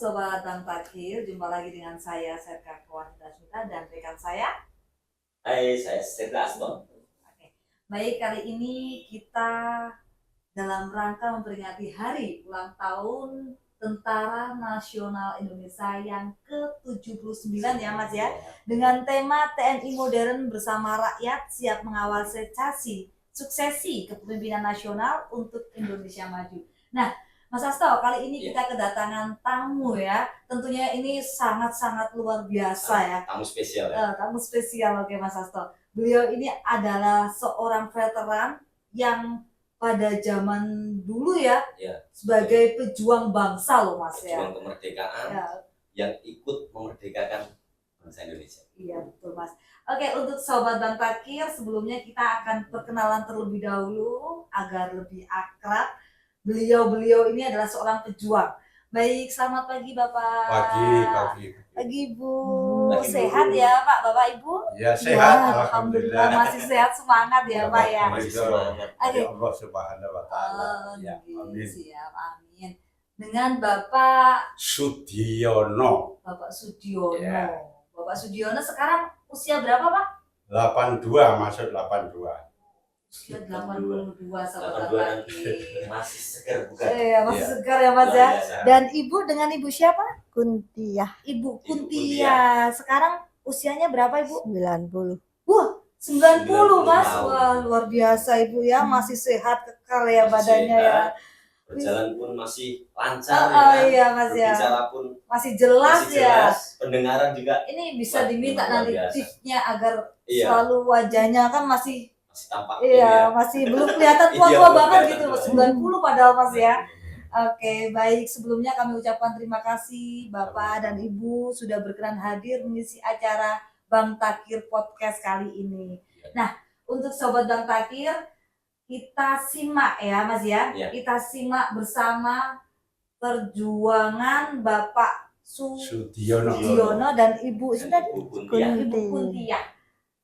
Sobat Bang Takir, jumpa lagi dengan saya Serka Kawardasmita dan rekan saya. Hai, saya Serka Aston. Oke. Baik, kali ini kita dalam rangka memperingati hari ulang tahun Tentara Nasional Indonesia yang ke-79 ya Mas ya. Dengan tema TNI Modern bersama rakyat siap mengawal suksesi kepemimpinan nasional untuk Indonesia maju. Nah, Mas Hasto, kali ini kita kedatangan tamu ya. Tentunya ini sangat-sangat luar biasa ya. Tamu spesial ya. Tamu spesial, oke Mas Hasto. Beliau ini adalah seorang veteran yang pada zaman dulu ya, sebagai pejuang bangsa loh Mas ya. Pejuang kemerdekaan yang ikut memerdekakan bangsa Indonesia. Iya betul Mas. Oke, untuk Sobat Bang Takir, sebelumnya kita akan perkenalan terlebih dahulu agar lebih akrab. Beliau ini adalah seorang pejuang. Baik, selamat pagi Bapak. Pagi Bu. Sehat ya Pak, Bapak Ibu? Ya sehat, ya, Alhamdulillah masih sehat, semangat ya Pak ya. Allah Subhanahu Wa Taala. Ya, amin. Siap, amin. Dengan Bapak Sudiono. Bapak Sudiono. Ya. Bapak Sudiono sekarang usia berapa Pak? 82, masuk 82. Usia 82 sahabat lagi. Masih segar bukan? Masih segar ya Mas ya. Dan Ibu dengan Ibu siapa? Kuntiah. Ibu Kuntiah. Sekarang usianya berapa Ibu? 90. Wah, 90 Mas. Wah, luar biasa Ibu ya. Masih sehat kekal ya badannya ya. Berjalan pun masih lancar Iya Mas ya. Bicara pun masih jelas ya. Pendengaran juga. Ini bisa diminta nanti tipsnya agar selalu wajahnya kan masih tampak. Masih belum kelihatan tua-tua banget gitu. 90 padahal Mas ya. Oke, baik. Sebelumnya kami ucapkan terima kasih Bapak dan Ibu sudah berkenan hadir mengisi acara Bang Takir Podcast kali ini. Nah, untuk Sobat Bang Takir, kita simak ya Mas ya. Kita simak bersama perjuangan Bapak Sudiono dan Ibu Kuntiah.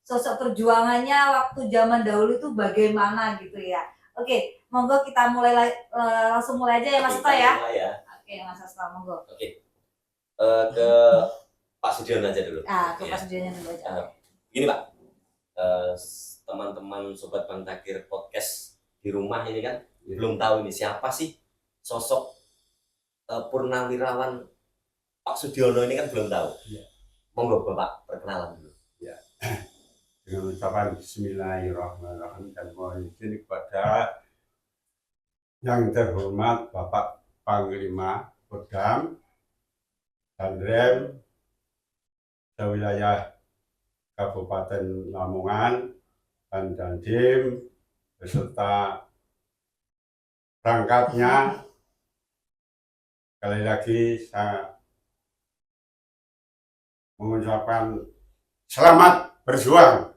Sosok perjuangannya waktu zaman dahulu itu bagaimana gitu ya. Oke, monggo kita langsung mulai aja ya Mas Hasto ya. Oke, Mas Hasto monggo. Oke. Ke Pak Sudiono aja dulu. Ke Pak Sudiono dulu aja. Gini Pak. Teman-teman Sobat Bang Takir Podcast di rumah ini kan belum tahu ini siapa sih sosok purnawirawan Pak Sudiono ini kan belum tahu. Monggo Bapak perkenalan dulu. Dengan ucapan Bismillahirrahmanirrahim dan mohon izin kepada yang terhormat Bapak Panglima Kodam Danrem wilayah Kabupaten Lamongan dan Dandim beserta perangkatnya. Sekali lagi saya mengucapkan selamat berjuang.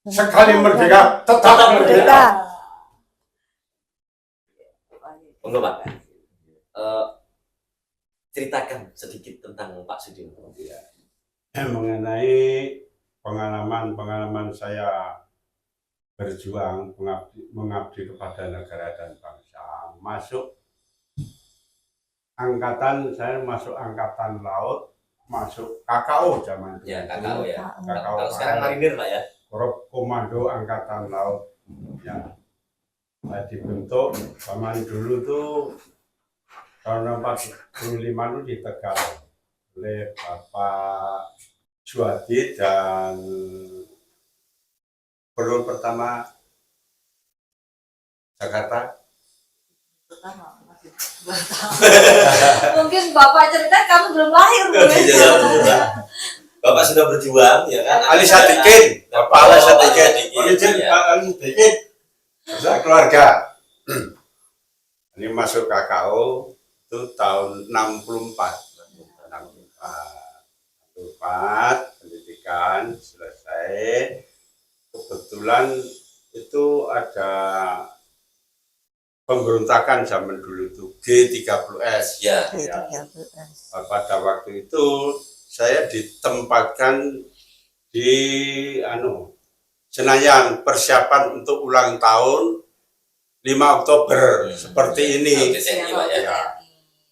Sekali merdeka, tetap merdeka. Monggo Pak. Ceritakan sedikit tentang Pak Sudiono. Mengenai pengalaman saya berjuang mengabdi kepada negara dan bangsa. Saya masuk angkatan laut, masuk KKO zaman dulu. KKO ya. KKO sekarang marinir Pak ya. Korps Komando Angkatan Laut ya. Dibentuk zaman dulu tuh tahun 45 itu di Tegal oleh Bapak Juwadi dan Gubernur pertama Jakarta. Mungkin Bapak cerita kamu belum lahir. Bapak sudah berjuang ya kan. Ali Sadikin, Bapak Ali Sadikin. Ali Sadikin. Bersama keluarga. Ini masuk KKO itu tahun 64. 64 pendidikan selesai. Kebetulan itu ada pemberontakan zaman dulu itu G30S. Pada waktu itu saya ditempatkan di Senayan persiapan untuk ulang tahun 5 Oktober seperti ini.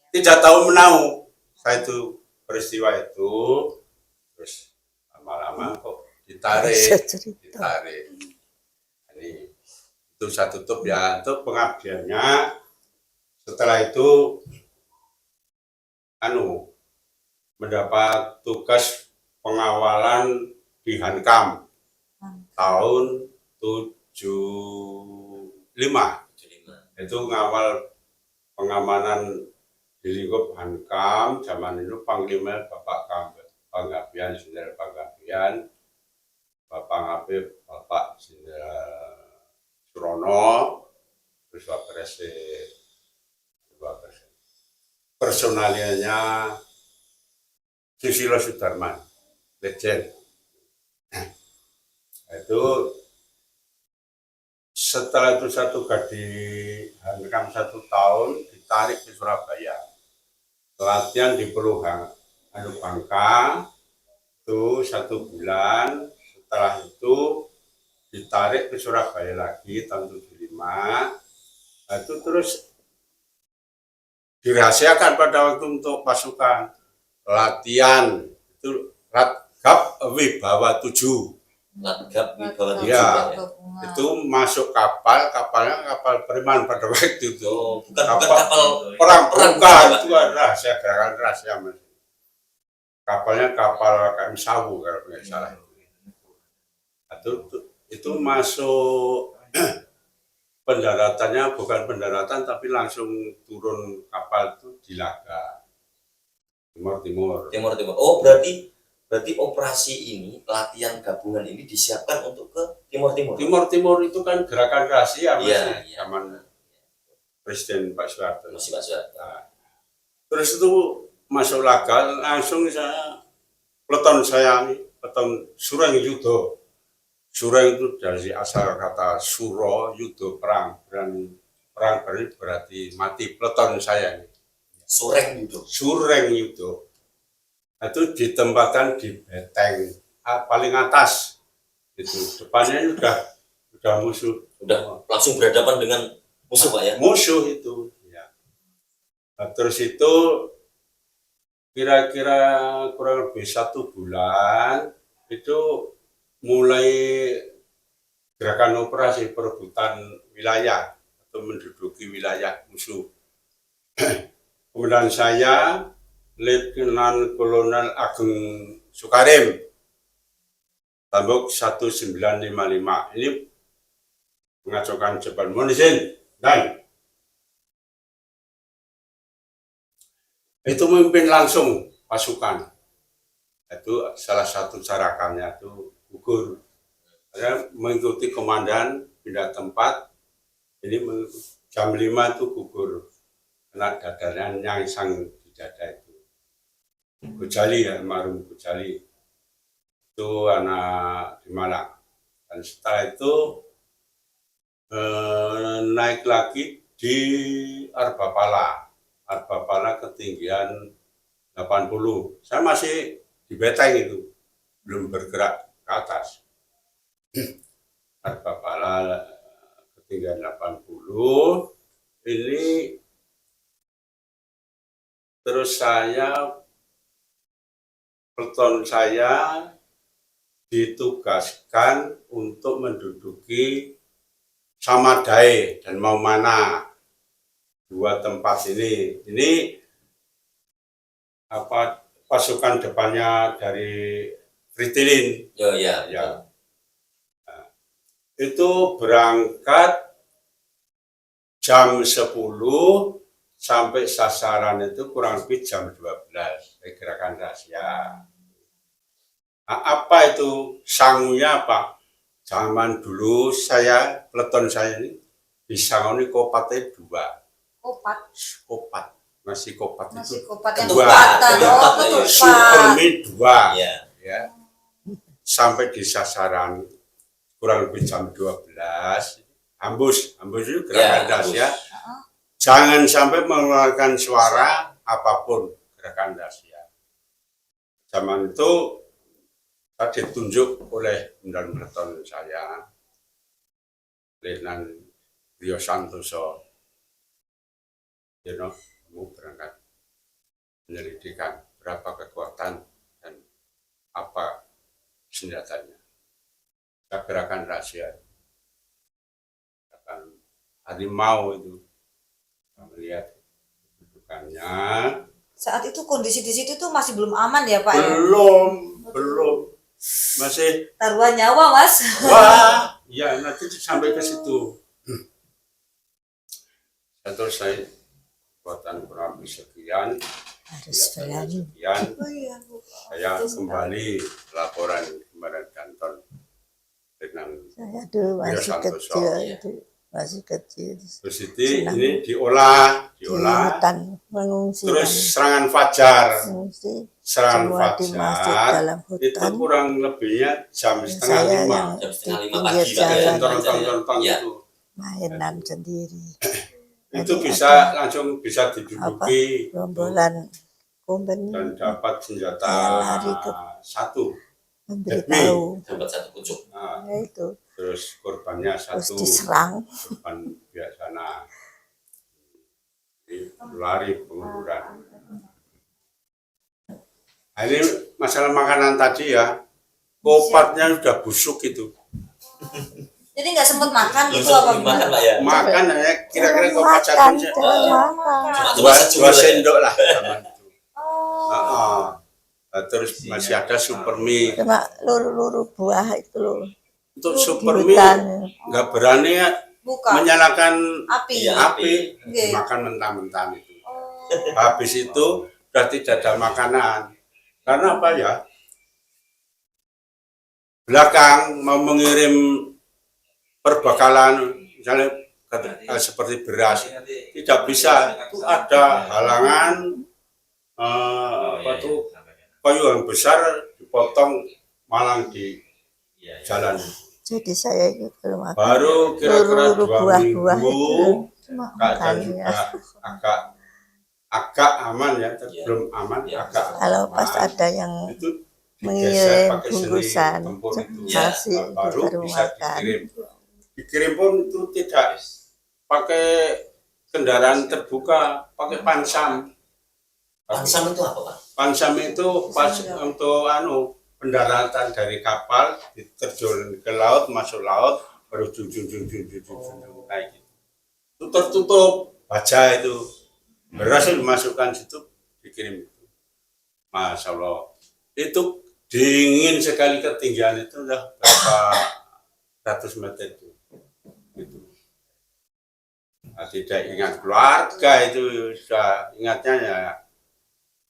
Tidak tahu menau. saya itu peristiwa itu terus lama-lama kok ditarik ini itu saya tutup ya untuk pengabdiannya. Setelah itu mendapat tugas pengawalan di Hankam tahun 75. Itu ngawal pengamanan di lingkup Hankam. Zaman itu Panglima Bapak Panggabean, Jenderal Panggabean, Bapak Ngabib, Bapak Jenderal Surono, terus Wapres. Personaliannya Susilo Sudarman, legend. Itu setelah itu saya tugas di Hankam 1 tahun, ditarik ke Surabaya. Latihan di Peluhang, Bangka, itu 1 bulan. Setelah itu ditarik ke Surabaya lagi tahun 75. Itu terus dirahasiakan pada waktu untuk pasukan latihan itu Latgab Wibawa 7. Latgab Wibawa 7 Ya, ya. itu masuk kapalnya kapal Periman pada waktu itu. Bukan kapal perang bukan, itu rahasia, gerakan rahasia mas. Kapalnya kapal KM Sawu kalau nggak salah. Itu masuk pendaratannya bukan pendaratan tapi langsung turun kapal itu di Laga Timur. Oh, berarti operasi ini, latihan gabungan ini disiapkan untuk ke Timur itu kan gerakan rahasia masih Iya. zaman Presiden Pak Soeharto. Masih Pak Soeharto. Nah, terus itu masuk Laga langsung peleton Sureng Yudo. Sureng itu dari asal kata Suro, Yudo, perang berarti mati. Peleton saya ini. Sureng Yudo. Itu ditempatkan di beteng paling atas. Itu depannya udah musuh. Udah langsung berhadapan dengan musuh Pak ya? Musuh itu. Ya. Nah, terus itu kira-kira kurang lebih 1 bulan itu mulai gerakan operasi perebutan wilayah atau menduduki wilayah musuh. Kemudian saya Letnan Kolonel Ageng Sukarim, Tambok 1955 ini mengajukan Jabal Munisin dan itu memimpin langsung pasukan. Itu salah satu carakannya itu gugur. Saya mengikuti komandan pindah tempat, ini jam 5 itu gugur. Kena dadanya nyangsang di dada itu. Gojali ya, almarhum Gojali. Itu anak di Malang. Dan setelah itu naik lagi di Arbapala. Arbapala ketinggian 80. Saya masih di beteng itu, belum bergerak ke atas. Arbapala ketinggian 80. Ini terus peleton saya ditugaskan untuk menduduki Samadai dan Maumana, 2 tempat ini. Ini pasukan depannya dari Fritilin. Ya. Nah, itu berangkat jam 10 sampai sasaran itu kurang lebih jam 12. Gerakan rahasia. Nah, apa itu sangunya apa? Zaman dulu peleton saya ini disangoni kopatnya 2. Kopat. Nasi kopat Nasi itu kopat yang 2. ketupat. Supermi 2. Ya. Sampai di sasaran kurang lebih jam 12. Ambus itu gerakan rahasia. Jangan sampai mengeluarkan suara apapun, gerakan rahasia. Zaman itu saya ditunjuk oleh Komandan Peleton saya, Letnan Rio Santoso. Kamu berangkat. penyelidikan berapa kekuatan dan apa senjatanya. Kita gerakan rahasia, gerakan harimau itu, kita melihat kedudukannya. Saat itu kondisi di situ tuh masih belum aman ya Pak ya? Belum, masih. Taruhan nyawa Mas. Wah, ya nanti sampai ke situ. Saya terus saya kekuatan kurang lebih sekian, Harus berani. sekian. Oh iya Bu. Saya kembali laporan kemarin kantor dengan Saya dulu masih Santoso. kecil itu, masih kecil. terus ini diolah Di hutan mengungsi. terus serangan fajar, mengungsi. serangan Semua dimasuk fajar dalam itu hutan. kurang lebihnya jam setengah Saya lima. yang Jam setengah di lima pinggir pagi, jalan Tonton Iya. itu mainan sendiri. itu Jadi bisa ada langsung bisa diduduki Rombolan kompeni dan dapat senjata Saya lari ke- satu. memberitahu. dapat satu pucuk. Nah, Ya itu terus korbannya terus satu, diserang. korban biasa. Nah, lari pengunduran. Nah, ini masalah makanan tadi ya, kopatnya udah busuk itu. Jadi nggak sempet makan Belum gitu apa sempat makan gimana? Pak ya. Makan hanya kira-kira Jangan kopat satu makan, se- jangan makan. Cuma dua secumur ya. sendok lah zaman itu. Oh. Nah, terus masih ada super mie. Cuma luru-luru buah itu loh. Untuk Di super mie hutan. nggak berani ya Bukan. menyalakan Api. Iya. api, Oke. makan mentah-mentah itu. Oh. Habis itu sudah tidak ada makanan. Karena apa ya? Belakang mau mengirim perbekalan, misalnya seperti beras, tidak bisa. Itu ada halangan, apa tuh, kayu yang besar dipotong malang di jalan. Jadi saya itu belum makan. Baru kira-kira Luru-luru 2 buah-buah itu minggu cuma keadaan makannya. juga agak aman ya, tapi Iya. belum aman, Iya. agak Kalau aman. pas ada yang Itu digeser mengirim pakai seni bungkusan tempur itu. Iya. nasi itu Baru baru bisa makan. dikirim pun itu tidak pakai kendaraan terbuka, pakai pansam. Pansam itu apa Pak? Pansam itu pas untuk pendaratan dari kapal diterjun ke laut, masuk laut, baru junjung kayak gitu. Itu tertutup baja itu, beras yang dimasukkan situ dikirim itu. Masya Allah, itu dingin sekali, ketinggian itu udah berapa ratus meter itu. Gitu. Nah, tidak ingat keluarga itu, sudah ingatnya ya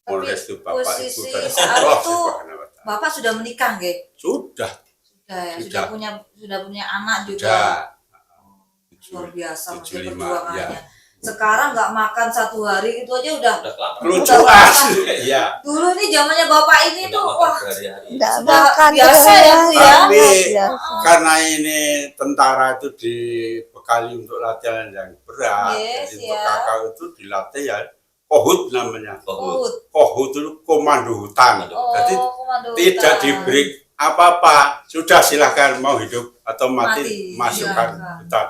Polres itu Bapak Ibu posisi dan saat Allah itu Subhanahu wa Ta'ala. Bapak sudah menikah nggih? Sudah, Sudah ya, Sudah. sudah punya anak juga. sudah. Luar biasa maksudnya 75, perjuangannya. ya. Sekarang nggak makan 1 hari itu aja udah. Udah kelaparan. Kelucuan, ya. Dulu nih zamannya Bapak ini Udah tuh makan wah berhari-hari. Enggak Sudah makan biasa terus ya, Bu, ya? Tapi biasa. karena ini tentara itu dibekali untuk latihan yang berat, Yes, jadi untuk ya. kakak itu dilatih ya Kohut namanya. Kohut. Kohut. Kohut itu komando hutan. Oh, Jadi komando tidak hutan. diberi apa-apa, sudah silahkan mau hidup atau mati, Mati, masukkan iya. hutan.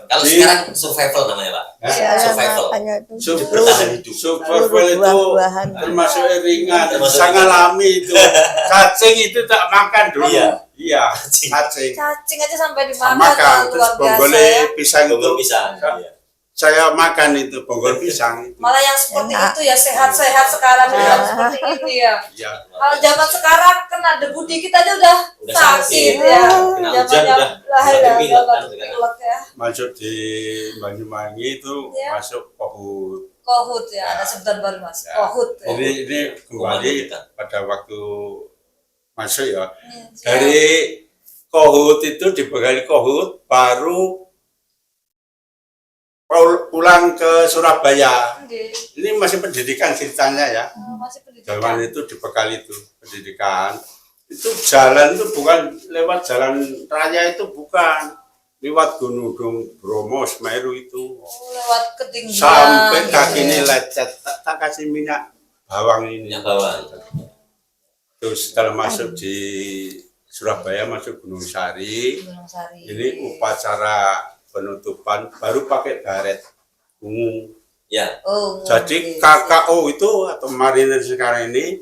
Kalau Di- sekarang survival namanya Pak. Ya. Saya Survival. makannya itu Bertahan hidup. Survival itu buah-buahan. termasuk ringan, Termasuk sangat ringan. alami itu. Cacing itu tak makan dulu. Iya. Iya, Cacing. cacing. Cacing aja sampai dimakan Makan, terus luar biasa bonggolnya ya. pisang itu. Bonggol pisang. Iya. Saya makan itu bonggol pisang itu. Malah yang seperti Enak. itu ya sehat-sehat sekarang Ya. yang seperti ini ya. Iya. Kalau zaman sekarang kena debu dikit aja udah Udah sakit sakit. ya. Kena hujan Zamannya udah lah pilek kan sekarang. pilek ya. Masuk di Banyuwangi itu Iya. masuk Kohut. Kohut ya, Ya. ada sebutan baru Mas. Ya. Kohut. Ya. Ini Komando kembali hutan. pada waktu masuk ya. Siap. Dari Kohut itu dibekali Kohut, baru pulang ke Surabaya. Oke. Ini masih pendidikan ceritanya ya. Masih pendidikan. Zaman itu dibekali itu pendidikan. Itu jalan itu bukan lewat jalan raya, itu bukan lewat Gunung Bromo, Semeru itu. Oh, lewat ketinggian. Sampai gitu kaki ya. ini lecet, tak kasih minyak bawang ini. Minyak bawang. Terus setelah masuk di Surabaya, masuk Gunung Sari, Gunung Sari. ini upacara penutupan baru pakai baret ungu. Ya. Oh, Jadi ngerti. KKO itu atau marinir sekarang ini,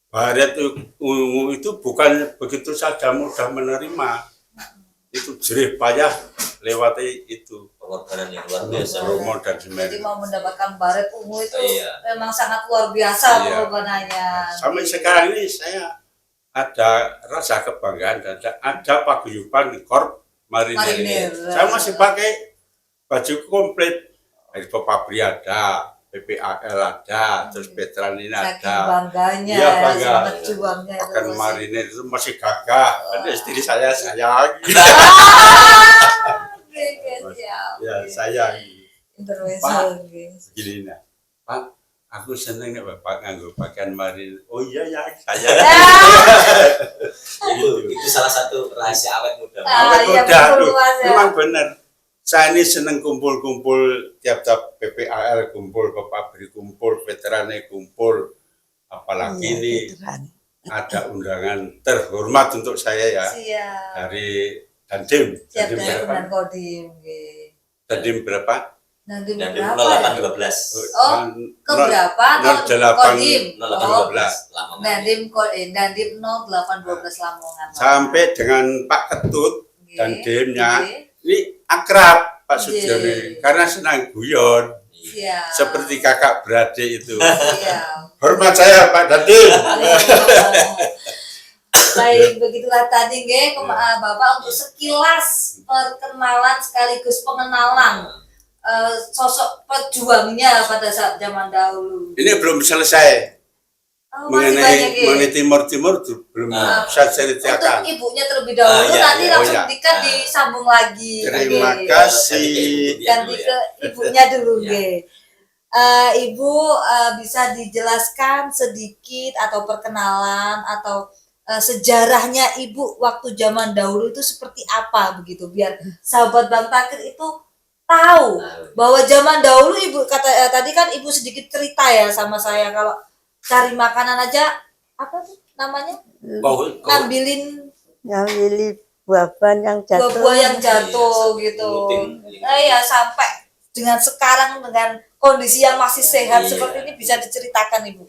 Baret itu bukan begitu saja mudah menerima. Itu jerih payah lewati itu. Pengorbanan yang luar biasa. Romo dan Jadi Semeru. mau mendapatkan baret ungu itu Iya. memang sangat luar biasa Iya. pengorbanannya. Sampai sekarang ini saya ada rasa kebanggaan dan ada paguyuban di Korp Marinir. Marinir. Saya masih pakai baju komplit. Dari Papabri ada, PPAL ada, terus veteran ini Saking ada. bangganya Iya, ya, bangga. semangat juangnya itu Bahkan masih. Marinir itu masih gagah. Ada istri saya sayang. Oke, siap. Ya sayang. Intervensi. Pak. oke. Begini nah, Pak, aku seneng nih Bapak nganggo pakaian Marinir. Oh iya ya, saya. Itu salah satu rahasia awet muda. Ah, Awet iya, muda, betul, aduh, Mas, ya. memang benar. Saya ini seneng kumpul-kumpul tiap-tiap PPAL kumpul, Papabri kumpul, veterannya kumpul. Apalagi Iya, ini veteran. ada undangan terhormat untuk saya ya Siap. dari Dandim. Siap Dandim dari berapa? Kementerian Kodim. oke. Dandim berapa? Nanti Dan di berapa ya? 0812. Oh, ke berapa? Kodim. 0812. Lama banget. Dandim 0812 Lamongan. Sampai dengan Pak Ketut Oke, dan Dimnya oke. ini akrab Pak Oke. Sudiono karena senang guyon Siap. seperti kakak beradik itu. Siap. Hormat saya Pak Dandim. Baik, begitulah tadi nggih Bapak untuk sekilas perkenalan sekaligus pengenalan sosok pejuangnya pada saat zaman dahulu. Ini belum selesai Oh, masih banyak nggih. mengenai Timur belum saya Untuk ceritakan. ibunya terlebih dahulu, Iya, nanti iya. langsung Oh, iya. Dika disambung lagi. Terima Oke. kasih. Ganti ke ibunya dulu, Iya. nggih. Ibu bisa dijelaskan sedikit atau perkenalan atau sejarahnya ibu waktu zaman dahulu itu seperti apa begitu, biar sahabat Bang Takir itu tahu bahwa zaman dahulu ibu tadi kan ibu sedikit cerita ya sama saya kalau cari makanan aja apa tuh namanya ngambilin Ngambil buah-buahan yang jatuh. buah-buah yang jatuh Iya, gitu. ngutin. Ya sampai dengan sekarang dengan kondisi yang masih sehat Iya. seperti ini bisa diceritakan ibu.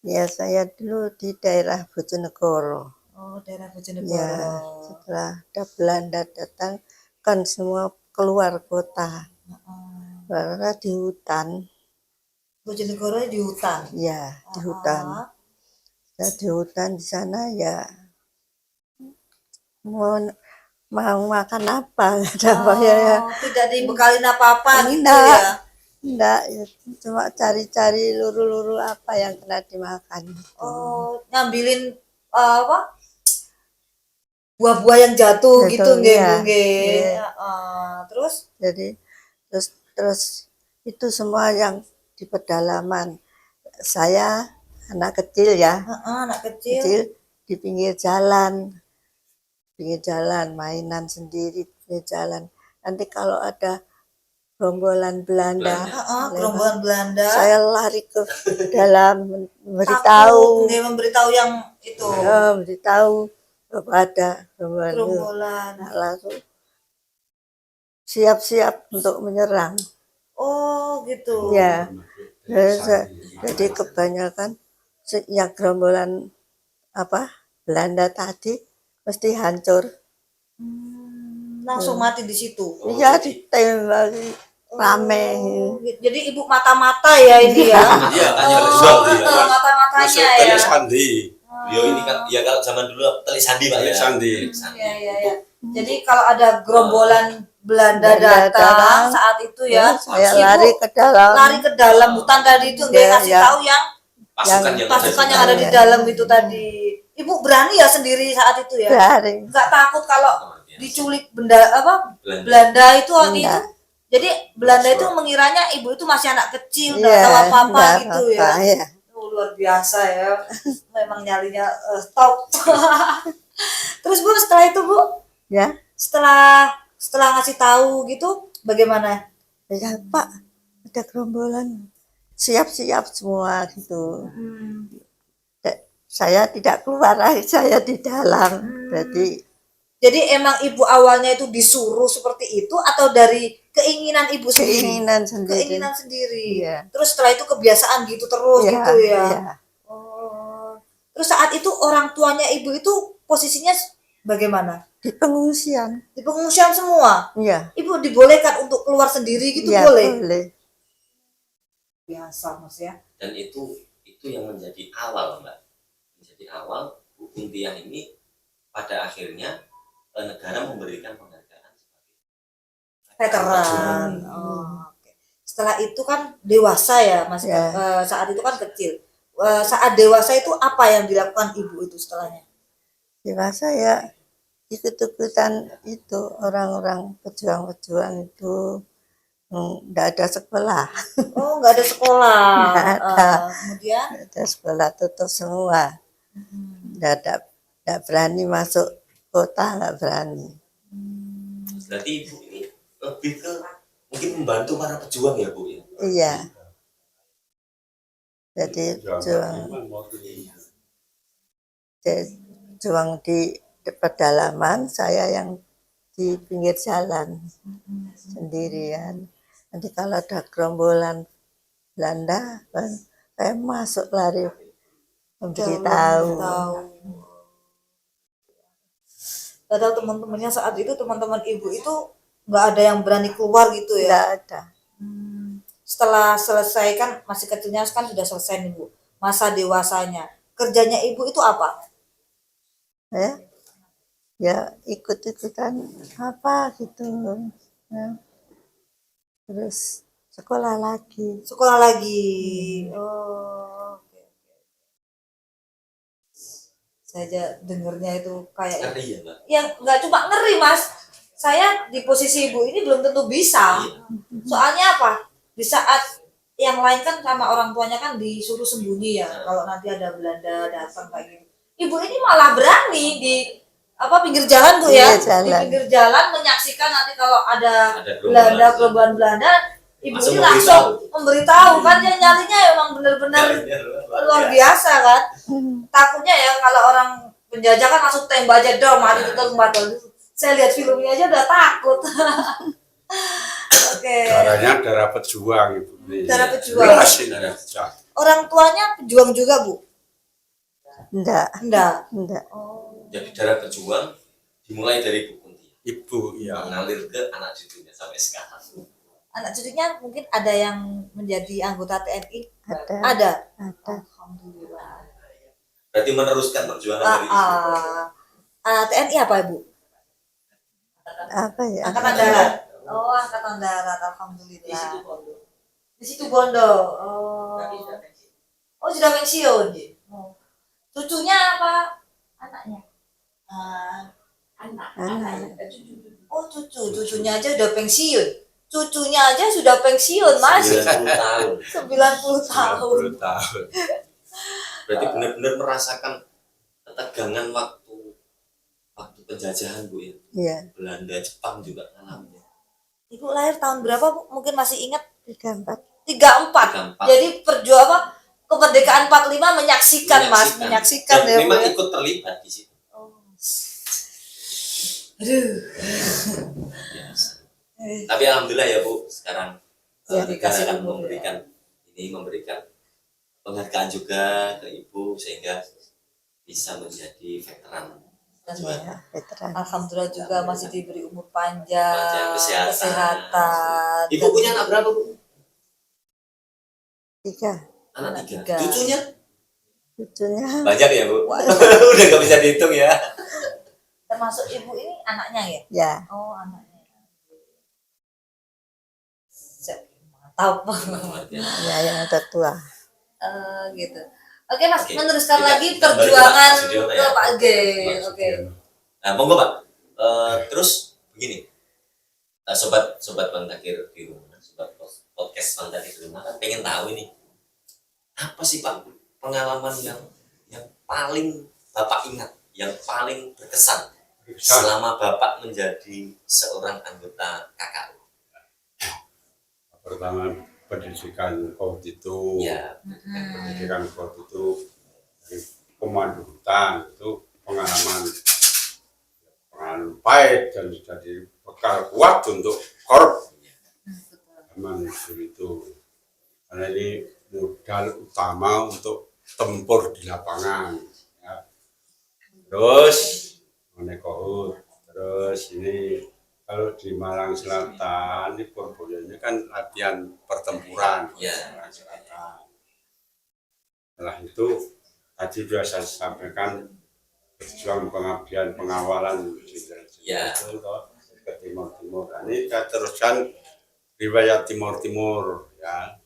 Ya, saya dulu di daerah Bojonegoro. Oh, daerah Bojonegoro. Ya, setelah ada Belanda datang, kan semua keluar kota. Karena di hutan, Bojonegoro di hutan. ya di hutan. Ya, di hutan di sana ya mau makan apa, ada apa ya? Tidak dibekalin apa-apa gitu Enggak. ya. Enggak, ya, cuma cari-cari luru-luru apa yang kena dimakan. Oh, ngambilin apa? Buah-buah yang jatuh Jatuh, gitu nggih, iya. Bu, nggih. Iya. Terus Jadi terus itu semua yang di pedalaman. Saya anak kecil ya, anak kecil. kecil di pinggir jalan mainan sendiri di pinggir jalan. Nanti kalau ada gerombolan Belanda, lewat, Gerombolan Belanda. saya lari ke dalam Takut, memberitahu, nggih, memberitahu yang itu. ya, memberitahu bahwa ada gerombolan itu. Gerombolan. Nah, langsung siap-siap untuk menyerang. Oh, gitu. Ya, jadi kebanyakan yang gerombolan apa Belanda tadi mesti hancur. Langsung mati di situ. Iya, ditembaki rame. Jadi ibu mata-mata ya ini ya. Iya, tanya Oh, jual betul, mata-matanya Masuk ya. Tele Sandi. Beliau ini kan ya kalau zaman dulu Teli Sandi Pak Tele ya. Sandi. Iya. Jadi kalau ada gerombolan Belanda Belanda datang datang, saat itu ya, Saya Ibu lari ke dalam. lari ke dalam hutan tadi itu nggak Iya, kasih iya. tahu yang Pasukan yang ada di dalam itu tadi. Ibu berani ya sendiri saat itu ya? Dari Nggak takut kalau diculik benda apa Belanda itu waktu itu. Enggak. Jadi Belanda itu mengiranya ibu itu masih anak kecil, nggak Iya, tahu apa-apa enggak gitu ya. apa-apa, ya. Oh, luar biasa ya. Memang nyalinya top. Terus Bu setelah itu Bu, Ya, setelah ngasih tahu gitu bagaimana? ya Pak, ada gerombolan siap-siap semua gitu. Saya tidak keluar, saya di dalam. Jadi emang ibu awalnya itu disuruh seperti itu atau dari keinginan ibu sendiri? Keinginan sendiri. Keinginan sendiri. Iya. Terus setelah itu kebiasaan gitu terus Iya, gitu ya. iya. Oh. Terus saat itu orang tuanya ibu itu posisinya bagaimana? Di pengungsian. Di pengungsian semua. Iya. Ibu dibolehkan untuk keluar sendiri gitu Iya, boleh? boleh. Biasa Mas ya. Dan itu yang menjadi awal, Mbak. Menjadi awal Bu Kuntiah ini pada akhirnya negara memberikan penghargaan sebagai Veteran. Oh, oke. Setelah itu kan dewasa ya Mas. Ya. Saat itu kan kecil. Saat dewasa itu apa yang dilakukan ibu itu setelahnya? Dewasa ya ikut-ikutan itu orang-orang pejuang-pejuang itu nggak ada sekolah. Oh, nggak ada sekolah. Nggak ada. Kemudian Nggak ada sekolah, tutup semua. Nggak berani masuk kota, nggak berani. berarti Ibu ini lebih ke mungkin membantu para pejuang ya Bu ya. Iya. Jadi juang di pedalaman, saya yang di pinggir jalan sendirian. Nanti kalau ada gerombolan Belanda, saya masuk lari memberitahu. Padahal teman-temannya saat itu teman-teman ibu itu nggak ada yang berani keluar gitu ya. Nggak ada. Setelah selesai kan masih kecilnya kan sudah selesai nih Bu. Masa dewasanya. Kerjanya ibu itu apa? Ya ikut-ikutan apa gitu. Ya. Terus sekolah lagi. Sekolah lagi. Oh, oke. Saya dengernya itu kayak Ngeri ya Mbak. yang nggak cuma ngeri Mas. Saya di posisi ibu ini belum tentu bisa. Iya. Soalnya apa? Di saat yang lain kan sama orang tuanya kan disuruh sembunyi ya. Kalau nanti ada Belanda datang kayak gitu. Ibu ini malah berani di pinggir jalan Bu ya. Pinggir jalan. Di pinggir jalan menyaksikan nanti kalau ada Ada gerombolan Belanda, ibu Langsung ini langsung memberitahu kan dia nyalinya emang benar-benar luar biasa kan. Takutnya ya kalau orang penjajah kan langsung tembak aja dong, mati tutup mata. Saya lihat filmnya aja udah takut. Oke. Darahnya darah pejuang Ibu. Darah pejuang. Jelas ini darah pejuang. Orang tuanya pejuang juga Bu? Enggak. Enggak. Jadi darah pejuang dimulai dari Bu Kuntiah. Ibu ya. Mengalir ke anak cucunya sampai sekarang. Anak cucunya mungkin ada yang menjadi anggota TNI? Ada. Ada. Alhamdulillah. Berarti meneruskan perjuangan dari Ibu. TNI apa Ibu? Apa ya? Angkatan Darat. Oh, Angkatan Darat. Alhamdulillah. Di situ Bondo. Oh, sudah pensiun. Oh. Cucunya apa? Anaknya? Anak. Oh, cucunya aja udah pensiun. Cucunya aja sudah pensiun, Mas. 90 tahun. 90 tahun. 90 tahun. Berarti benar-benar merasakan ketegangan waktu penjajahan Bu ya. Iya. Belanda, Jepang juga ngalamin. Ibu lahir tahun berapa Bu? Mungkin masih ingat? 34. 34. 34. Jadi kemerdekaan 45 menyaksikan Mas, menyaksikan Dan ya. memang Bu, ya? ikut terlibat di situ. Aduh. Biasa. Tapi alhamdulillah ya Bu, sekarang Ya, negara dikasih akan umur, memberikan penghargaan juga ke Ibu sehingga bisa menjadi veteran. Ya, veteran. Alhamdulillah juga masih diberi umur panjang, Panjang, kesehatan. Ibu punya anak berapa Bu? 3. Anak 3. tiga. Cucunya? Cucunya Banyak ya Bu? Udah gak bisa dihitung ya. Termasuk ibu ini anaknya ya? ya. Oh, anaknya. Mantap. Ya yang tertua. Gitu. Oke Mas, Oke. meneruskan Kita- lagi kita balik ke perjuangan Pak Sudiono ke ya. Pak G. Oke. Nah, monggo Pak. Terus begini, sobat Bang Takir di rumah, sobat podcast Bang Takir di rumah, kan pengen tahu ini apa sih Pak pengalaman yang paling Bapak ingat, yang paling berkesan selama Bapak menjadi seorang anggota KKU? Pertama pendidikan KOD itu, Ya, pendidikan KOD itu dari komando hutan itu pengalaman dan pahit dan jadi bekal kuat untuk korp zaman itu. Karena ini modal utama untuk tempur di lapangan. Ya. Terus menekohut. Terus ini kalau di Malang Selatan di Purboyo ini kan latihan pertempuran. Ya. Malang Selatan. Setelah itu tadi sudah saya sampaikan berjuang pengabdian pengawalan Ya. itu ke Timur. Ini kita teruskan riwayat Timur ya.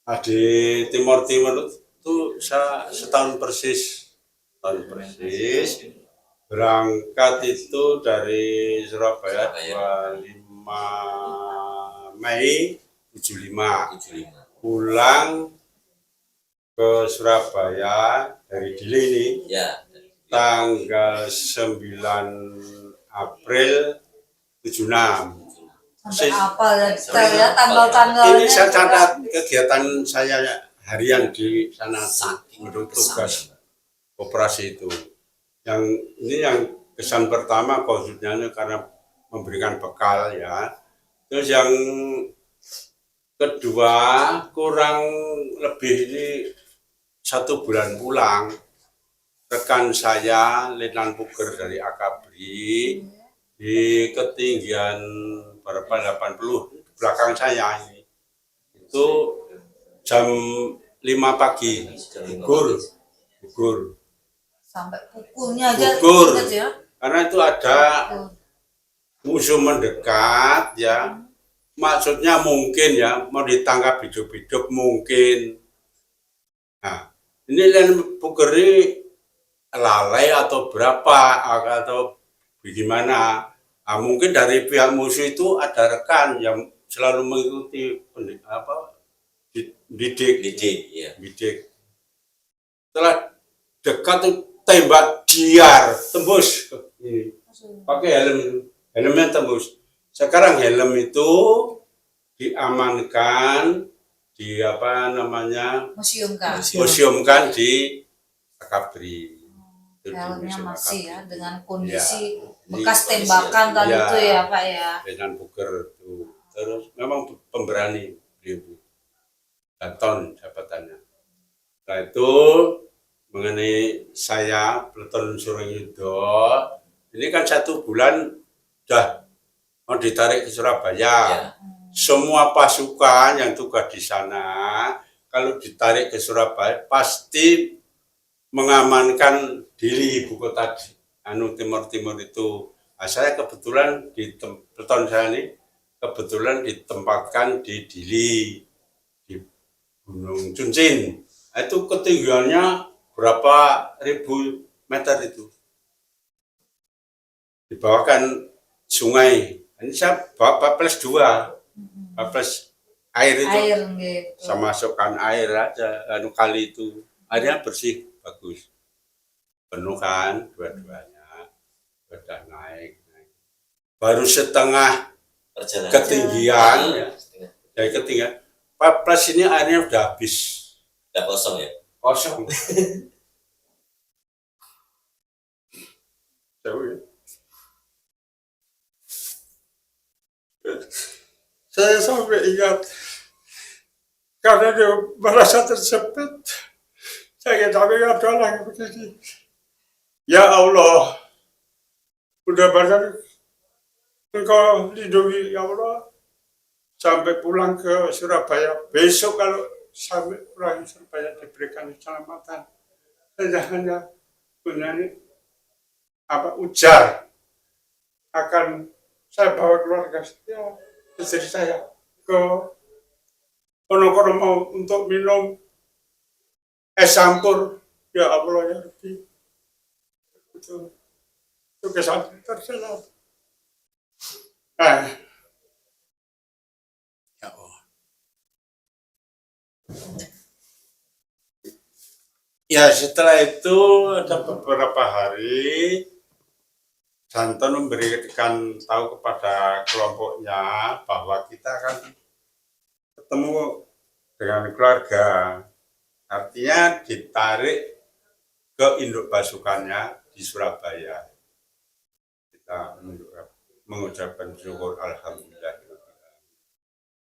Nah, di Timur itu saya setahun persis berangkat itu dari Surabaya 25 Mei 75 pulang ke Surabaya dari Dili ini Ya. tanggal 9 April 76. Sampai apa ya kita ya tanggal-tanggalnya. Ini saya catat kegiatan saya harian di sana menurut tugas operasi itu. Yang ini yang kesan pertama khususnya karena memberikan bekal ya. Terus yang kedua kurang lebih ini 1 bulan pulang rekan saya Letnan Puger dari Akabri di ketinggian berapa 80 belakang saya ini itu jam 5 pagi gugur Sampai pukulnya aja Gugur. ingat ya. karena itu ada musuh mendekat ya maksudnya mungkin ya mau ditangkap hidup-hidup mungkin. Nah ini Letnan Puger ini lalai atau berapa atau bagaimana. Nah, mungkin dari pihak musuh itu ada rekan yang selalu mengikuti didik. Setelah dekat tuh tembak diar tembus ini pakai helmnya tembus. Sekarang helm itu diamankan museumkan di Akabri. Helmnya masih ya dengan kondisi Ya, bekas tembakan tadi ya, itu ya Pak ya. Letnan Puger itu terus memang pemberani beliau Daton jabatannya. Setelah itu mengenai saya Peleton Suryudo ini kan 1 bulan sudah mau ditarik ke Surabaya. Ya. Semua pasukan yang tugas di sana kalau ditarik ke Surabaya pasti mengamankan Dili ibu kota Timur itu. Nah, saya kebetulan di Peleton saya ini kebetulan ditempatkan di Dili di Gunung Cuncin. Nah, itu ketinggiannya berapa ribu meter itu. Dibawakan sungai. Ini saya bawa plus 2. Plus air itu. Air gitu. Saya masukkan air aja kali itu. Airnya bersih bagus. Penuh kan dua-duanya. Sudah naik. Baru setengah Perjalanan. ketinggian ya. Dari ketinggian. Plus ini airnya udah habis. Udah kosong ya. Kosong. Jauh ya. Saya sampai ingat karena dia merasa tersepit. Saya sampai ingat doa begini. Ya Allah, mudah-mudahan Engkau lindungi ya Allah sampai pulang ke Surabaya. Besok kalau sampai pulang ke Surabaya diberikan keselamatan. Saya hanya menyanyi ujar akan saya bawa keluarga saya, istri saya ke kono-kono mau untuk minum es campur. Ya Allah ya Rabbi. Itu kesan terselam. Ya Allah. Ya setelah itu ada beberapa hari Danton memberikan tahu kepada kelompoknya bahwa kita akan ketemu dengan keluarga. Artinya ditarik ke induk pasukannya di Surabaya. Kita kita mengucapkan syukur alhamdulillah.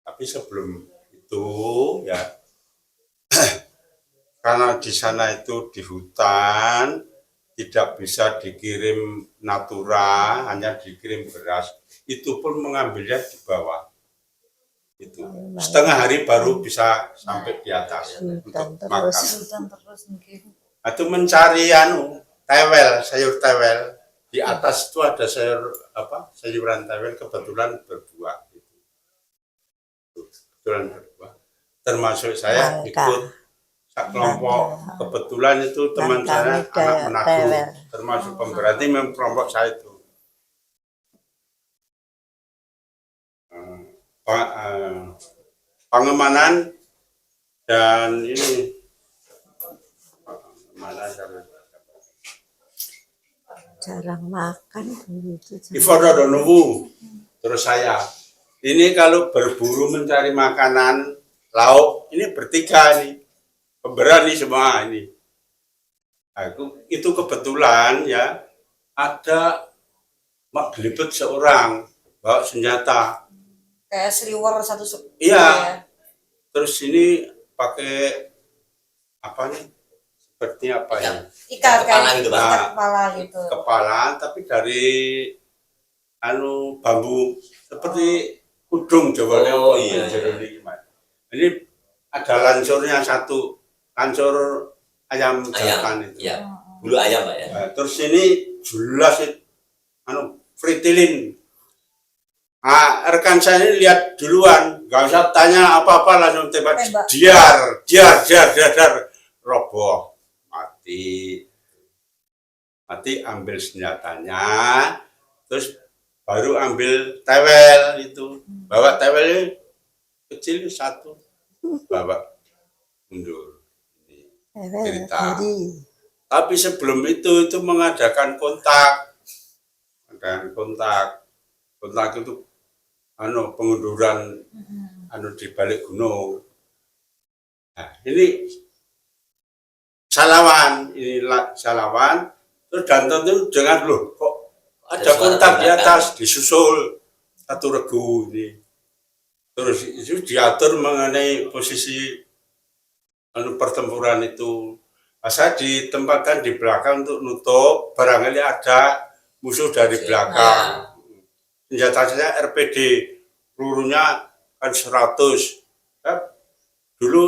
Tapi sebelum itu ya karena di sana itu di hutan tidak bisa dikirim natura, hanya dikirim beras. Itu pun mengambilnya di bawah. Itu setengah hari baru bisa sampai di atas Hutan untuk terus. makan. Hutan terus mungkin. Itu mencari tewel, sayur tewel. Di atas itu ada sayuran tewel kebetulan berbuah. Kebetulan berbuah. Termasuk saya Nangka. ikut kelompok. Kebetulan itu teman saya Nangka anak Manado, tewel. termasuk pemberani memang kelompok saya itu. Pengemanan dan ini mana Jarang makan begitu. Ivodo nunggu. Terus saya ini kalau berburu mencari makanan lauk ini bertiga nih pemberani semua ini. Nah, itu kebetulan ya ada mak gelibet seorang bawa senjata. Kayak Sriwer satu. Iya. Terus ini pakai apa nih? Seperti apa ya? Ikat Kepala kayak gitu, Pak. ikat kepala gitu. Kepala tapi dari bambu seperti kudung Jawa. Oh, iya. Ini ada lancurnya satu, lancur ayam jantan itu. Iya. Bulu ayam, Pak ya. Nah, terus ini jelas fritilin. Rekan saya ini lihat duluan, nggak usah tanya apa-apa langsung tembak. Diar, roboh, mati, ambil senjatanya, terus baru ambil tewel itu, bawa tewelnya kecil satu, bawa mundur. Cerita. Tapi sebelum itu mengadakan kontak itu pengunduran di balik gunung. Nah, ini salawan, terus Danton itu jangan kok ada kontak di atas, disusul satu regu ini. Terus itu diatur mengenai posisi pertempuran itu. Saya ditempatkan di belakang untuk nutup, barangkali ada musuh dari belakang. Senjata saya RPD, pelurunya kan 100. Dulu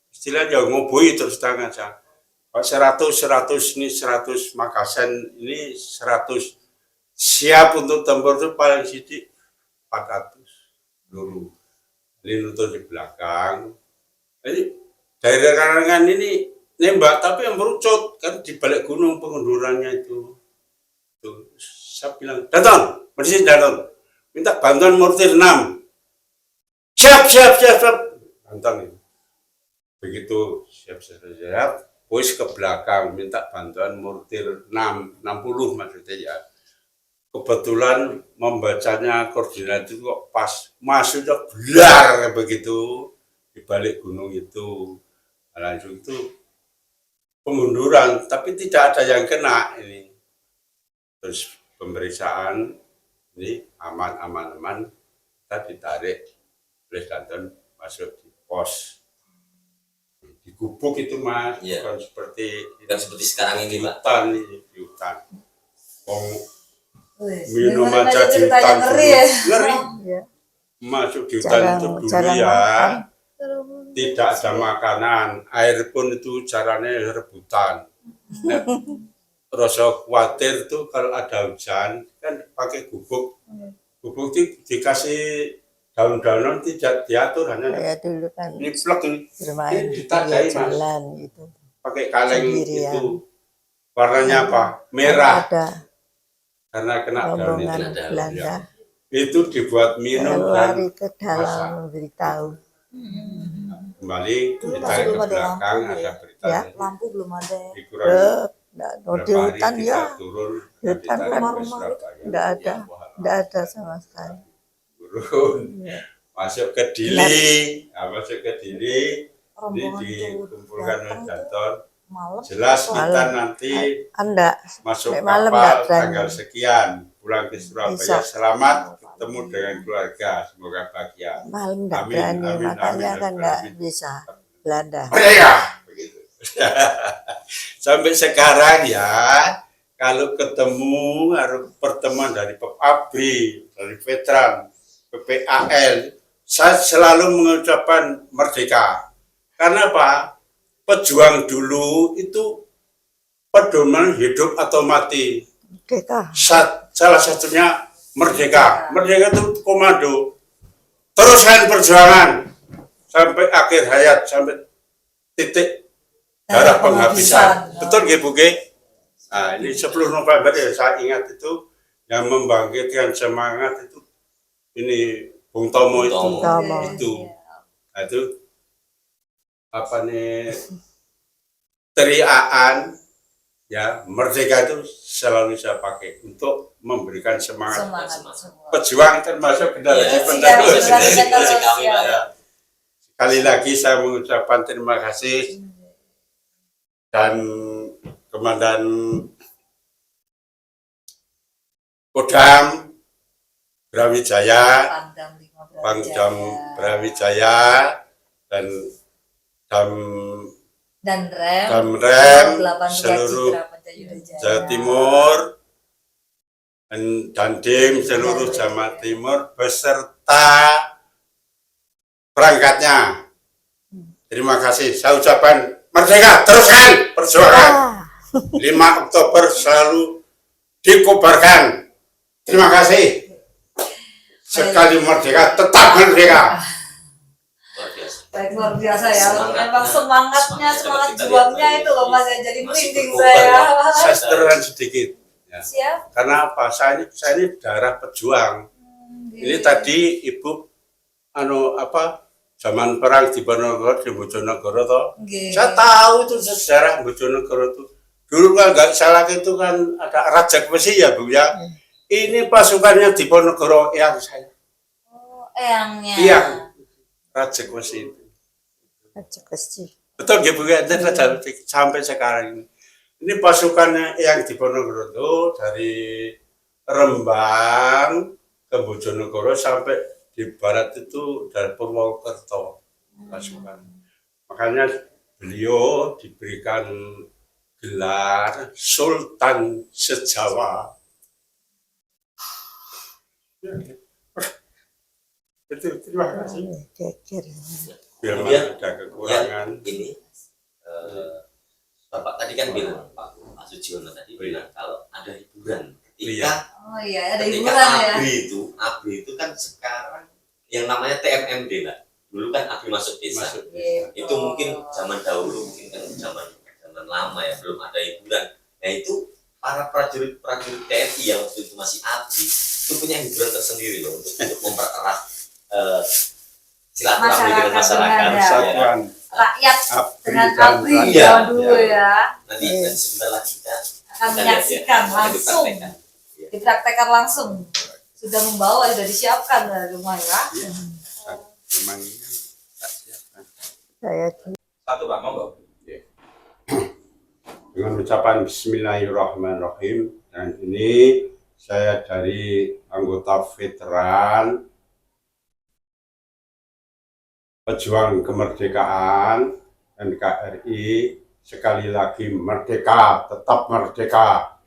istilahnya ngoboi terus tangan saya. 100 ini 100 Makassar ini 100. Siap untuk tempur itu paling sedikit 400 peluru. Ini nutup di belakang. Jadi dari karangan ini nembak tapi yang merucut kan di balik gunung pengundurannya itu. Tuh, saya bilang, Danton, minta bantuan mortir 6. Siap. Danton itu. Begitu siap. Pois ke belakang minta bantuan mortir 60 maksudnya ya. Kebetulan membacanya koordinat itu kok pas masuknya belar begitu di balik gunung itu. Langsung itu pengunduran, tapi tidak ada yang kena ini. Terus pemeriksaan ini aman, kita ditarik oleh Danton masuk di pos. Di gubuk itu Mas, Iya. bukan seperti sekarang ini, Pak. Di hutan. Wih, Minum dengerin aja di ceritanya hutan ngeri dulu. ya. Ngeri. Ya. Masuk di hutan itu dulu ya. Tidak ada makanan, air pun itu caranya rebutan. Nah, rasa khawatir tuh kalau ada hujan kan pakai gubuk. Gubuk itu dikasih daun-daunan tidak diatur, hanya Saya dulu kan ini plek ini bermain di ditadai, pinggir Mas. jalan gitu. Pakai kaleng Sendirian. itu. Warnanya apa? Merah. Ada Karena kena daun itu. rombongan Belanda. Itu dibuat Saya minum lari dan ke dalam memberitahu. kembali Dulu ditarik masih ke belum ada belakang, lampu, ada ya? berita. Ya. Lampu belum ada. Dikurangi. Di hutan kita ya, turun, hutan ditarik ke rumah-rumah Surabaya. nggak ada. Ya, wah, Tidak ada sama sekali. turun. Ya. Masuk ke Dili. Nah, masuk ke Dili. Ini Rombongan tuh dikumpulkan oleh datang tuh Danton. malam. Jelas kita Malam. nanti Anda masuk Sampai malam kapal nggak berani. tanggal sekian. pulang ke Surabaya Bisa. selamat, ketemu dengan keluarga, semoga bahagia. Malam nggak Amin, berani, amin, makanya amin, kan amin, nggak amin. bisa Belanda. Merdeka! Begitu. Sampai sekarang ya, kalau ketemu harus pertemuan dari Abri, dari veteran, PPAL, saya selalu mengucapkan merdeka. Karena apa? Pejuang dulu itu pedoman hidup atau mati. Merdeka. Salah satunya merdeka. Merdeka itu komando. Teruskan perjuangan sampai akhir hayat, sampai titik darah penghabisan. Betul nggih Bu Ge? Nah, ini 10 November ya saya ingat itu yang membangkitkan semangat itu ini Bung Tomo itu. Bung Tomo. Itu. Nah, itu apa nih teriakan ya merdeka itu selalu saya pakai untuk memberikan semangat. semua. Pejuang termasuk generasi Iya, penerus. generasi penerus, kami, ya. Pak, ya. Sekali lagi saya mengucapkan terima kasih dan Komandan Kodam Brawijaya, Pangdam Brawijaya dan dan rem Rem 8 seluruh Citra Pancayuda Jaya. Jawa Timur dan Dandim seluruh Jawa Timur beserta perangkatnya. Terima kasih. Saya ucapkan merdeka, teruskan perjuangan. 5 Oktober selalu dikobarkan. Terima kasih. Sekali merdeka, tetap merdeka. Luar biasa. Baik, luar biasa ya. Semangatnya, Memang semangat semangat kita juangnya lihat itu loh Mas ya. Jadi masih merinding berkorban, saya. Saya sederhana sedikit. Ya. Siap. Karena apa? Saya ini darah pejuang. Ini tadi Ibu zaman perang di Bojonegoro toh. Saya tahu itu sejarah Bojonegoro itu. Dulu kan nggak salah itu kan ada Raja Besi ya Bu ya. Ini pasukannya di Bojonegoro yang saya. Oh, eyangnya. Iya. Raja Besi itu. Betul ya Bu ya. Sampai sekarang ini. Ini pasukannya yang di Bojonegoro itu dari Rembang ke Bojonegoro sampai di barat itu dari Purwokerto pasukan. Makanya beliau diberikan gelar Sultan Sejawa. Itu terima kasih. Biar Kemudian, ada kekurangan. Ini Bapak tadi kan bilang, Pak Suciono tadi bilang kalau ada hiburan ketika Oh iya, ada ketika hiburan ya. ABRI itu kan sekarang yang namanya TMMD Mbak. Dulu kan ABRI masuk desa. Gitu. Itu mungkin zaman dahulu, mungkin kan zaman lama ya, belum ada hiburan. Nah itu para prajurit TNI yang waktu itu masih ABRI itu punya hiburan tersendiri loh untuk mempererat silaturahmi dengan masyarakat. Persatuan Rakyat ABRI dengan dan ABRI rakyat. ya dulu ya. Nanti sebentar lagi kita Akan menyaksikan langsung. Dipraktekkan langsung. Sudah membawa, sudah disiapkan dari rumah ya. Iya. Memang tak siapkan. Saya Satu Pak, monggo. Dengan ucapan Bismillahirrahmanirrahim, dan ini saya dari anggota veteran pejuang kemerdekaan NKRI, sekali lagi merdeka, tetap merdeka,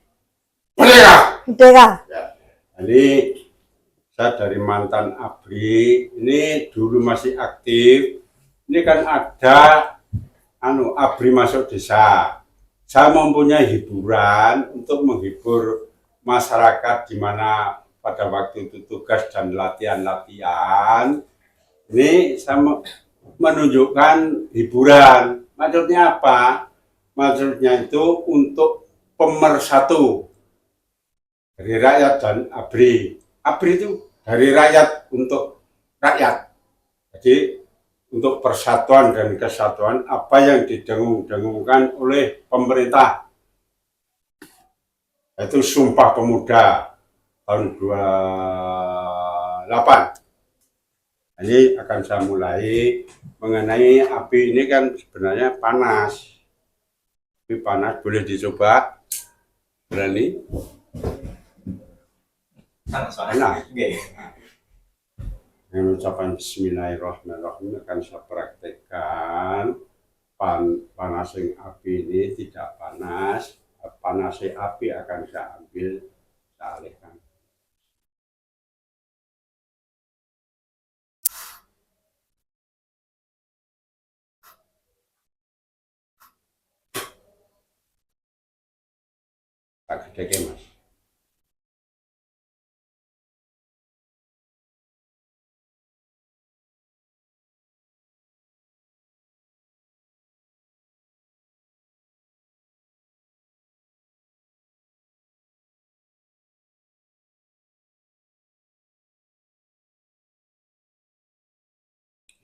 merdeka. Merdeka. Ya. Ini saya dari mantan ABRI, ini dulu masih aktif. Ini kan ada ABRI masuk desa. Saya mempunyai hiburan untuk menghibur masyarakat di mana pada waktu itu tugas dan latihan-latihan. Ini saya menunjukkan hiburan. Maksudnya apa? Maksudnya itu untuk pemersatu dari rakyat dan ABRI. ABRI itu dari rakyat untuk rakyat. Jadi untuk persatuan dan kesatuan apa yang didengung-dengungkan oleh pemerintah. Itu Sumpah Pemuda tahun 28. Ini akan saya mulai mengenai api ini kan sebenarnya panas. Api panas boleh dicoba. Berani? Enak. Nggih. Dengan ucapan Bismillahirrahmanirrahim akan saya praktekkan panasing api ini tidak panas, panasnya api akan saya ambil, saya alihkan. Tak gede mas.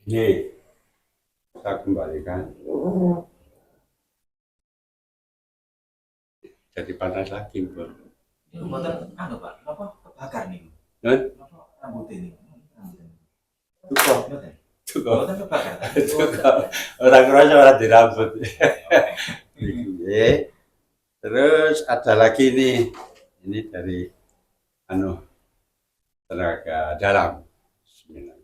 Ini saya kembalikan. Jadi panas lagi, Bro. Itu mboten anu Pak, napa kebakar niku? Hah? Napa rambut ini? Cukup. Mboten. Cukup. Mboten kebakar. Cukup. Orang kerasa orang dirambut. Oke. Terus ada lagi nih. Ini dari tenaga dalam. Bismillah.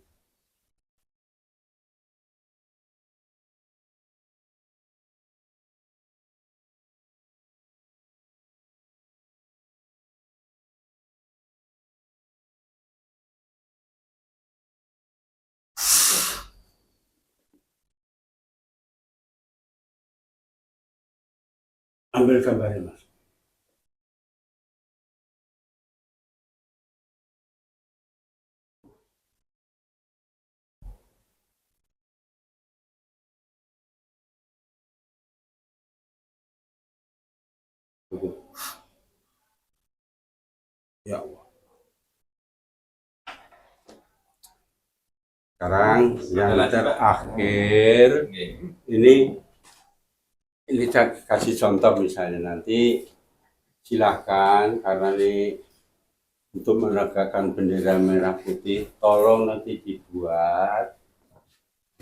Ambil gambarnya mas. Ya Allah. Sekarang yang terakhir ini saya kasih contoh misalnya nanti silahkan karena ini untuk menegakkan bendera merah putih tolong nanti dibuat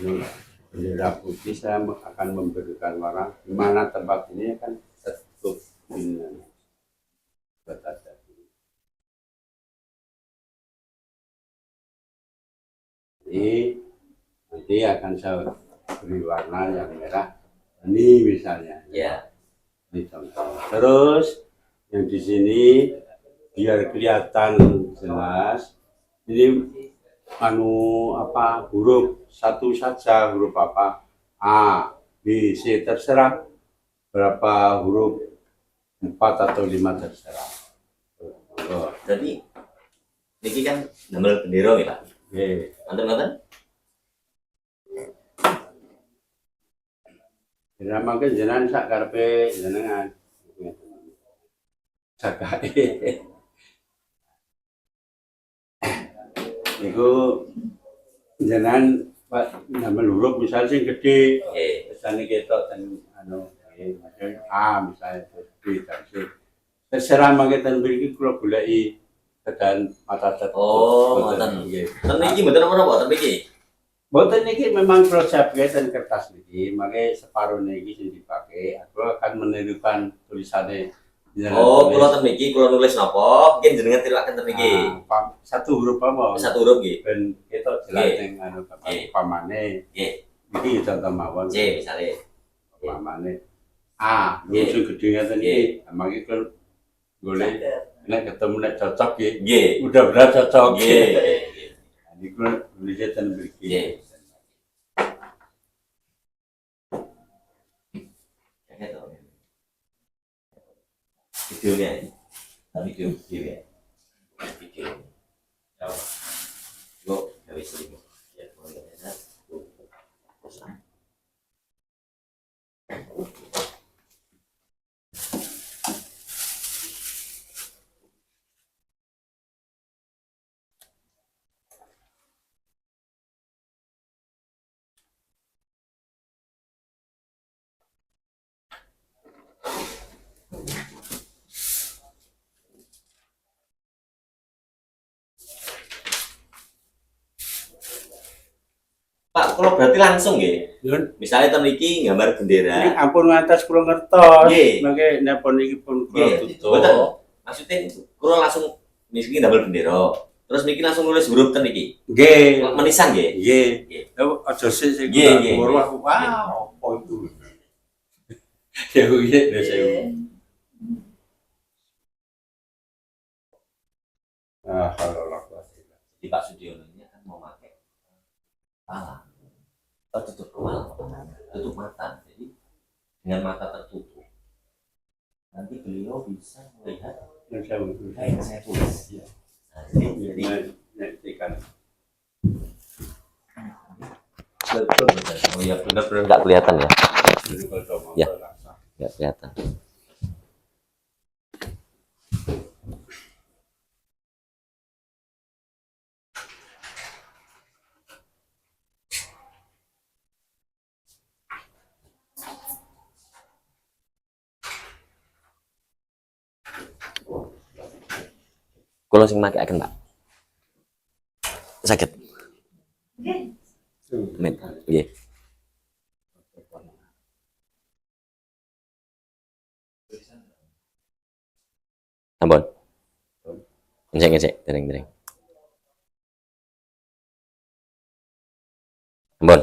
bendera putih. Saya akan memberikan warna di mana tempat ini akan tertutup dengan batas. Ini nanti akan saya beri warna yang merah ini misalnya. Ya. Ini contoh. Terus yang di sini biar kelihatan jelas ini huruf satu saja, huruf apa, A, B, C, terserah berapa huruf, 4 atau 5 terserah. Jadi niki kan damel bendera nggih Pak. Oke. Wonten-wonten? Jenengan mangke jenengan sak karepe jenengan. Sakae. Niku jenengan Pak damel huruf misal sing gede. Nggih. Misalnya ketok ten maksudnya A misalnya terus B dan C. Terserah mangke ten mriki kula goleki kedan mata tertutup. Oh, ngoten. Nggih. Ten niki mboten napa-napa, ten niki. Boten niki memang kula siapke ten kertas niki, mangke separuh niki sing dipakai. Aku akan menirukan tulisannya. Oh, kula ten niki kula nulis napa, mungkin jenengan tiraken ten niki. Satu huruf apa? Satu huruf nggih. Ben ketok jelas ning pamane. Nggih. Iki contoh mawon. C misale. Pamane A, sing gedhe ngeten iki. Mangke kula golek nek ketemu nek cocok nggih. Nggih. Mudah-mudahan cocok. Nggih. Ini kula nulis ten mriki. Nggih. Videonya ini. Video ya. Video. Ya. Yo, habis ini. Ya, mau ya. Pak, kalau berarti langsung nggih. Yun, Misalnya ten iki gambar bendera. ini ampun ngantos kula ngertos. Nggih. Mangke napa niki pun kula Nggih, betul. tutup. Maksudnya kula langsung niki iki ndamel bendera. Terus niki langsung nulis huruf ten iki. Nggih. Menisan nggih. Nggih. Nggih. Aja sih Nggih, nggih, guru nggih. aku. Wah, apa itu? Ya iya, ya saya. Ah, kalau lakukan. Jadi Pak Sudiono ini kan mau pakai kepala. Tutup kepala, tutup mata. Jadi dengan mata tertutup, nanti beliau bisa melihat kayak yang saya tulis. Iya. Nah, jadi Ikan. oh iya benar-benar nggak kelihatan ya, Ya. Ya. nggak kelihatan. Kalau sing make akan Pak sakit, Amin. Nggih. Ampun. Ngecek, dereng. Ampun.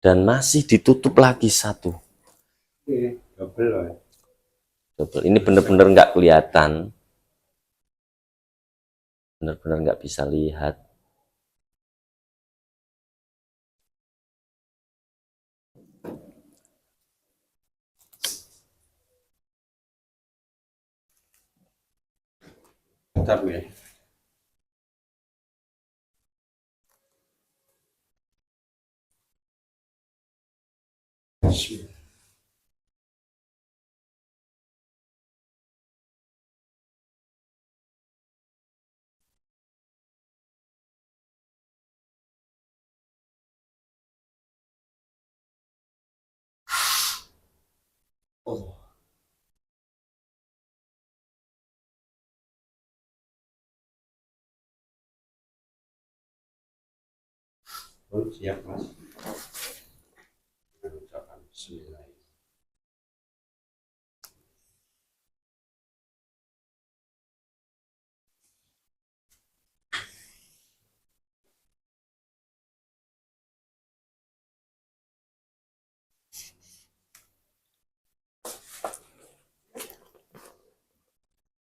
Dan masih ditutup lagi satu. Double lah. Double. Ini benar-benar nggak kelihatan. Benar-benar nggak bisa lihat. Tapi oh, siap Mas. Ucapan bismillah.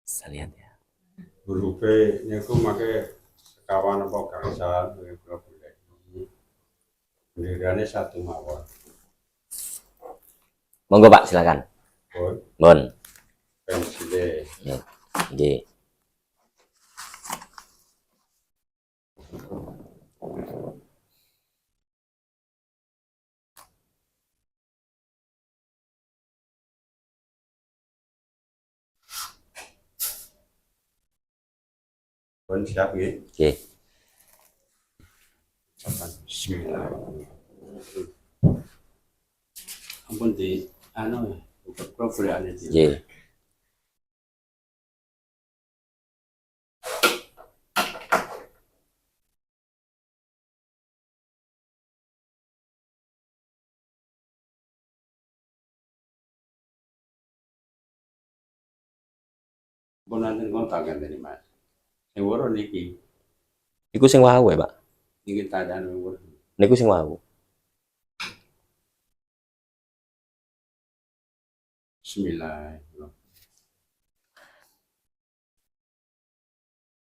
Bisa lihat ya. Hurufe niku make sekawan apa gangsal kula boleh. Benderane satu mawon. Monggo Pak, silakan. Pun Mohon. pensile. Nggih. Pun siap nggih. Nggih. Ucapan bismillah. Ampun di anu kula boleh ane di. Nggih. Pun nanti kontak kan dari Mas. Sing woro niki, Iku sing wau ya, Pak. niki tandaan woro. Niku sing wau. Bismillah.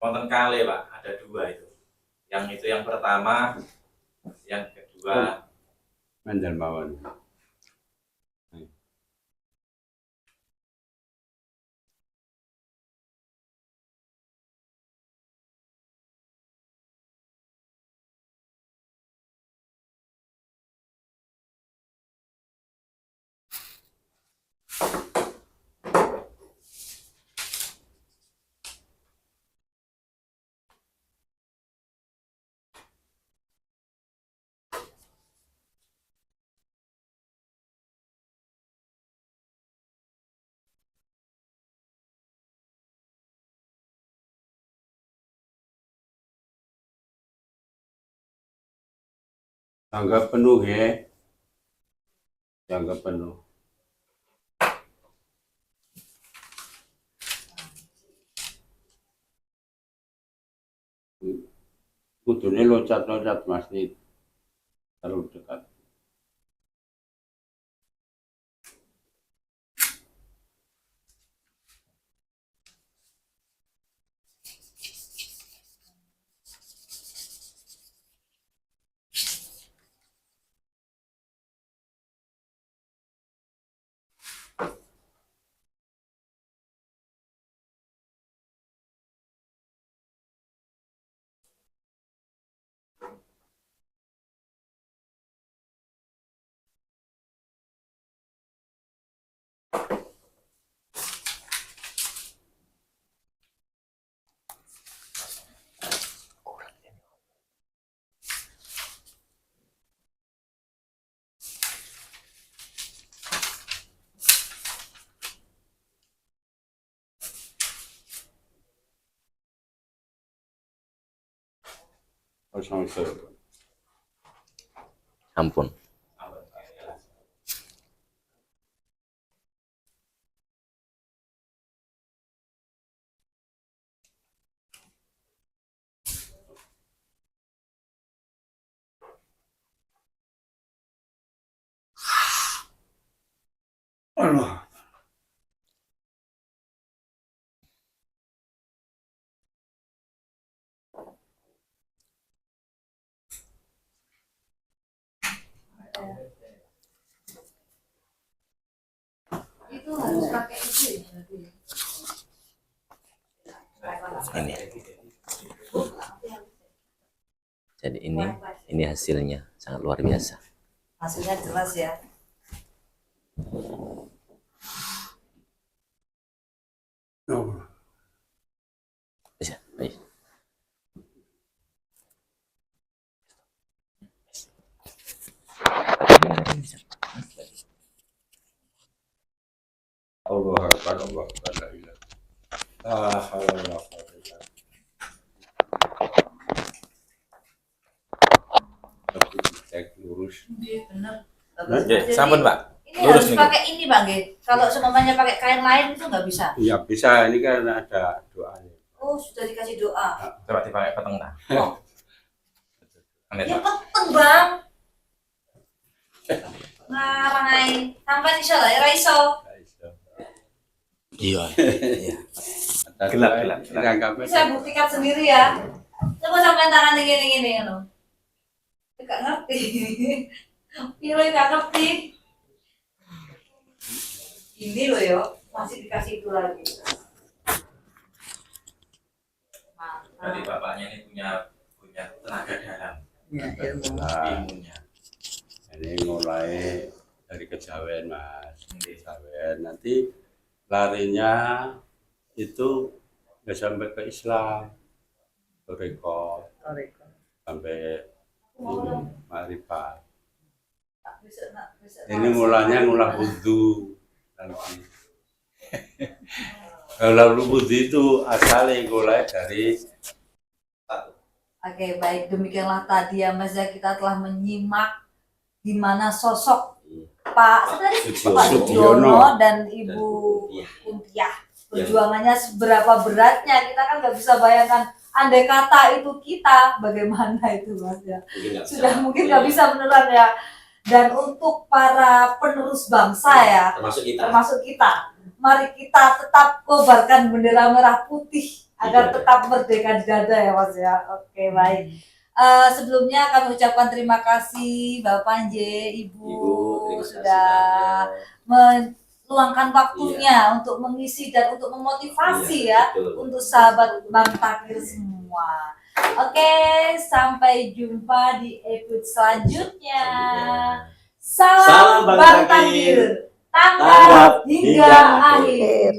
Wonten kali Pak, ada dua itu. Yang itu yang pertama, yang kedua Mandal mawon. Anggap penuh ya. Anggap penuh. Kudune loncat-loncat Mas ini terlalu dekat. Kosong seru. Ampun. Allah. Itu harus pakai itu ya berarti. Ini. Jadi ini hasilnya sangat luar biasa. Hasilnya jelas ya. Allah. Bisa, baik. Allah Akbar, Allah Akbar, la ilaha illallah. La haula wala quwwata illa billah. Tapi cek lurus. Iya benar. Oke, sampun Pak. Ini Lurus harus nih. pakai ini Bang, Ge. Kalau semuanya pakai kain lain itu nggak bisa. Ya bisa, ini kan ada doanya. Oh, sudah dikasih doa. Coba dipakai peteng nah. Oh, Anet, ya Pak. penting Bang. Ngarangai sampai iso lah, ora iso. Iya. Gelap, gelap. Saya buktikan sendiri ya. Coba sampai tangan gini ngono. Enggak ngerti. Pilih enggak ngerti. Ini loh yo, masih dikasih itu lagi. Jadi Mantap. bapaknya ini punya tenaga dalam. Ya, ilmu. Ilmunya. Ini mulai dari kejawen Mas, kejawen nanti larinya itu nggak sampai ke Islam, rekor sampai Ma'rifat. Ini mulanya ngulah wudhu nanti. Kalau wudhu itu asalnya mulai dari Oke, baik demikianlah tadi ya Mas ya, kita telah menyimak di mana sosok Pak Sugiono dan Ibu Kuntiah perjuangannya seberapa beratnya, kita kan nggak bisa bayangkan andai kata itu kita bagaimana itu Mas ya. Sudah mungkin nggak bisa beneran ya. Dan untuk para penerus bangsa ya, termasuk kita, mari kita tetap kobarkan bendera merah putih agar tetap merdeka di dada ya Mas ya. Oke, baik. Sebelumnya kami ucapkan terima kasih Bapak Nje, Ibu sudah meluangkan waktunya untuk mengisi dan untuk memotivasi ya untuk sahabat Bang Takir semua. Oke, sampai jumpa di episode selanjutnya. Salam Bang Takir, tanggap hingga akhir.